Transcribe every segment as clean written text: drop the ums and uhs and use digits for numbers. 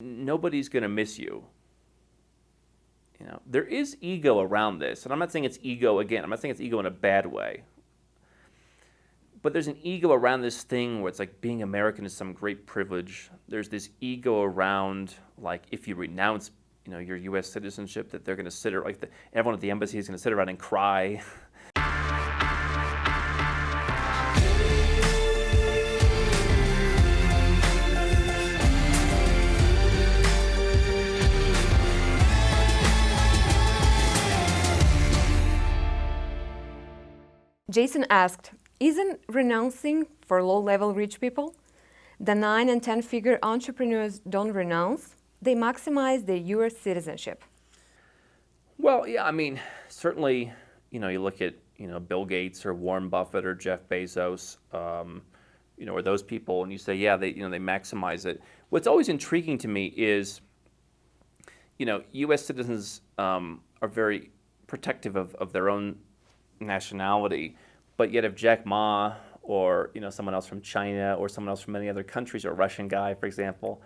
Nobody's going to miss you. There is ego around this, and I'm not saying it's ego again. I'm not saying it's ego in a bad way. But there's an ego around this thing where it's like being American is some great privilege. There's this ego around, like, if you renounce, your U.S. citizenship, that they're going to sit around, like, everyone at the embassy is going to sit around and cry. Jason asked, isn't renouncing for low-level rich people? The 9 and 10-figure entrepreneurs don't renounce. They maximize their U.S. citizenship. Well, yeah, certainly, you look at, Bill Gates or Warren Buffett or Jeff Bezos, or those people, and you say, yeah, they maximize it. What's always intriguing to me is, U.S. citizens are very protective of their own nationality, but yet if Jack Ma or someone else from China or someone else from any other countries, or a Russian guy, for example,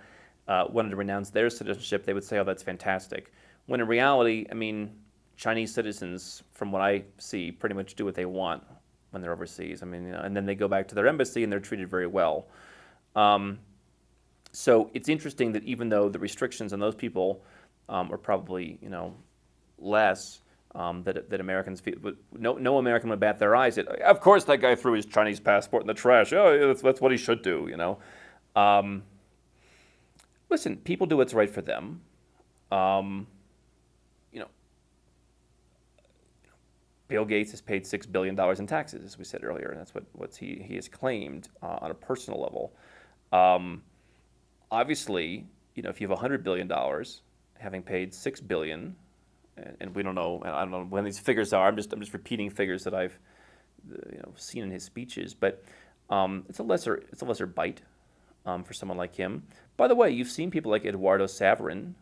wanted to renounce their citizenship, they would say, oh, that's fantastic. When in reality, Chinese citizens, from what I see, pretty much do what they want when they're overseas. And then they go back to their embassy and they're treated very well. So it's interesting that even though the restrictions on those people are probably less, that Americans feel, but no American would bat their eyes at. Of course, that guy threw his Chinese passport in the trash. Oh, that's what he should do. Listen, people do what's right for them. Bill Gates has paid $6 billion in taxes, as we said earlier, and that's what he has claimed on a personal level. Obviously, if you have $100 billion, having paid $6 billion, and we don't know, I don't know when these figures are. I'm just repeating figures that I've seen in his speeches, but it's a lesser bite for someone like him. By the way, you've seen people like Eduardo Saverin,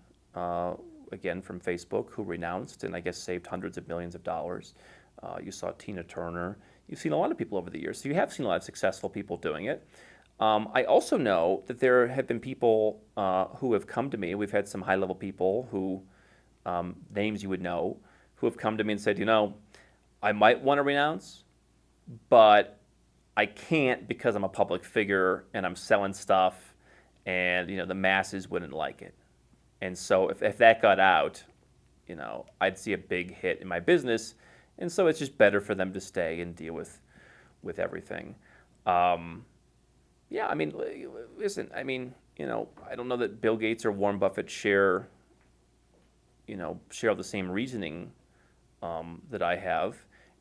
again from Facebook, who renounced and I guess saved hundreds of millions of dollars. You saw Tina Turner. You've seen a lot of people over the years, so you have seen a lot of successful people doing it. I also know that there have been people who have come to me. We've had some high-level people who, names you would know, who have come to me and said, I might want to renounce, but I can't because I'm a public figure and I'm selling stuff, and the masses wouldn't like it. And so if that got out, I'd see a big hit in my business, and so it's just better for them to stay and deal with everything. Yeah, listen, I don't know that Bill Gates or Warren Buffett share the same reasoning that I have,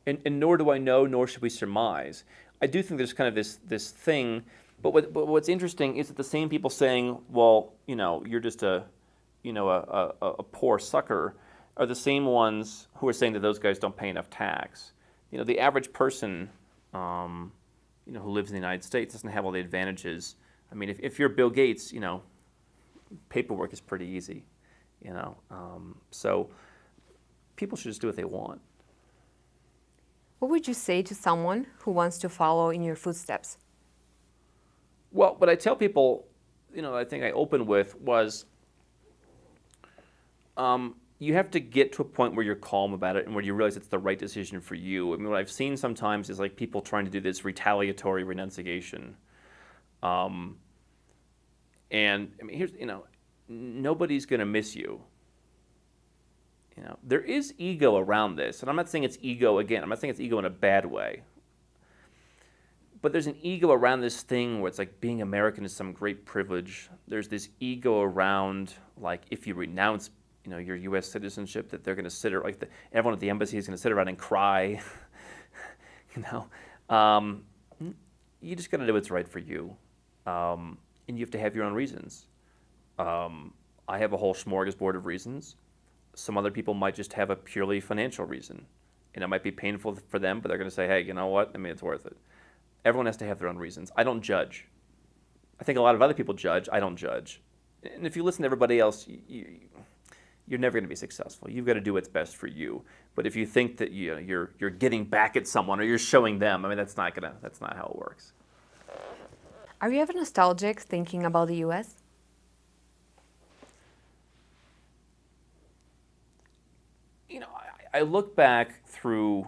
and nor do I know, nor should we surmise. I do think there's kind of this thing, but what's interesting is that the same people saying, well, you're just a poor sucker, are the same ones who are saying that those guys don't pay enough tax. The average person, who lives in the United States doesn't have all the advantages. If you're Bill Gates, paperwork is pretty easy, so people should just do what they want. What would you say to someone who wants to follow in your footsteps? Well, what I tell people, I think I opened with was, you have to get to a point where you're calm about it and where you realize it's the right decision for you. What I've seen sometimes is like people trying to do this retaliatory renunciation. And here's, nobody's going to miss you. There is ego around this, and I'm not saying it's ego again. I'm not saying it's ego in a bad way. But there's an ego around this thing where it's like being American is some great privilege. There's this ego around, like, if you renounce your U.S. citizenship, that they're going to sit around, like everyone at the embassy is going to sit around and cry. You just got to do what's right for you, and you have to have your own reasons. I have a whole smorgasbord of reasons. Some other people might just have a purely financial reason, and it might be painful for them, but they're going to say, hey, you know what? It's worth it. Everyone has to have their own reasons. I don't judge. I think a lot of other people judge. I don't judge. And if you listen to everybody else, you're never going to be successful. You've got to do what's best for you. But if you think that you're getting back at someone or you're showing them, that's not how it works. Are you ever nostalgic thinking about the U.S.? I look back through,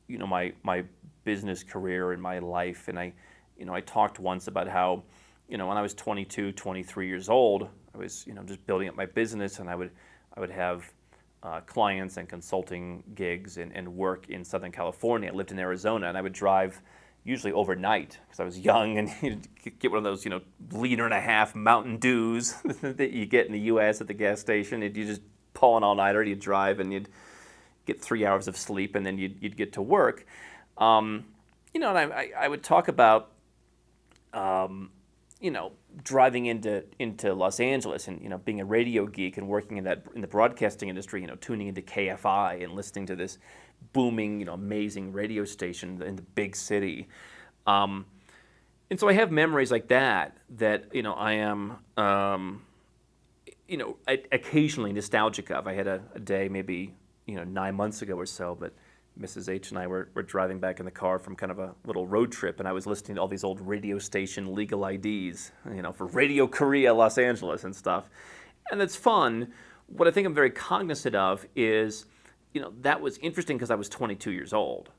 my business career and my life, and I talked once about how, when I was 22, 23 years old, I was, just building up my business, and I would have clients and consulting gigs and work in Southern California. I lived in Arizona, and I would drive usually overnight because I was young, and you'd get one of those, liter and a half Mountain Dews that you get in the U.S. at the gas station, and you just pull an all-nighter, you'd drive, and you'd get 3 hours of sleep, and then you'd get to work. And I would talk about, driving into Los Angeles and, being a radio geek and working in the broadcasting industry, tuning into KFI and listening to this booming, amazing radio station in the big city. And so I have memories like that, I am, occasionally nostalgic of. I had a day maybe, 9 months ago or so, but Mrs. H and I were driving back in the car from kind of a little road trip, and I was listening to all these old radio station legal IDs, for Radio Korea, Los Angeles and stuff. And that's fun. What I think I'm very cognizant of is, that was interesting because I was 22 years old.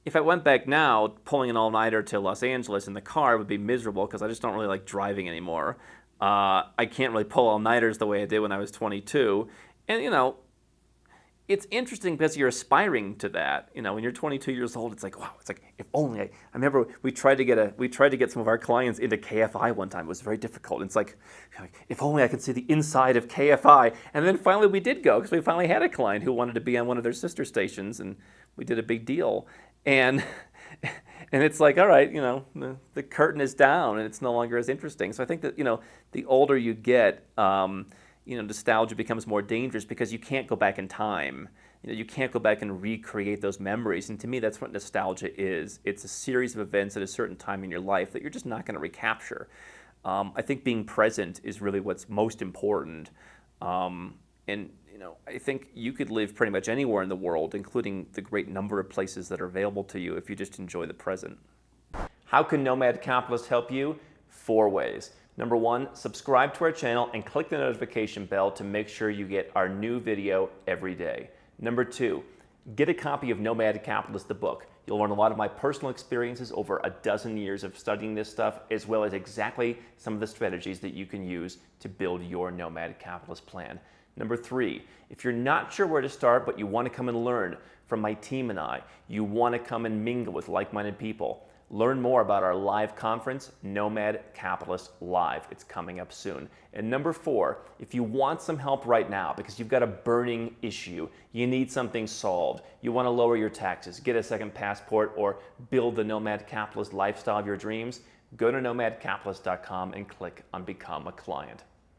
If I went back now, pulling an all-nighter to Los Angeles in the car would be miserable because I just don't really like driving anymore. I can't really pull all-nighters the way I did when I was 22. And, it's interesting because you're aspiring to that. When you're 22 years old, it's like, wow, it's like, if only I remember we tried to get some of our clients into KFI one time. It was very difficult. It's like, if only I could see the inside of KFI. And then finally we did go because we finally had a client who wanted to be on one of their sister stations, and we did a big deal. And it's like, all right, the curtain is down and it's no longer as interesting. So I think that, the older you get, nostalgia becomes more dangerous because you can't go back in time. You can't go back and recreate those memories. And to me, that's what nostalgia is. It's a series of events at a certain time in your life that you're just not going to recapture. I think being present is really what's most important. And I think you could live pretty much anywhere in the world, including the great number of places that are available to you if you just enjoy the present. How can Nomad Capitalist help you? 4 ways. Number 1, subscribe to our channel and click the notification bell to make sure you get our new video every day. Number 2, get a copy of Nomad Capitalist, the book. You'll learn a lot of my personal experiences over a dozen years of studying this stuff, as well as exactly some of the strategies that you can use to build your Nomad Capitalist plan. Number 3, if you're not sure where to start, but you want to come and learn from my team and I, you want to come and mingle with like-minded people, learn more about our live conference, Nomad Capitalist Live. It's coming up soon. And number 4, if you want some help right now because you've got a burning issue, you need something solved, you want to lower your taxes, get a second passport, or build the Nomad Capitalist lifestyle of your dreams, go to nomadcapitalist.com and click on Become a Client.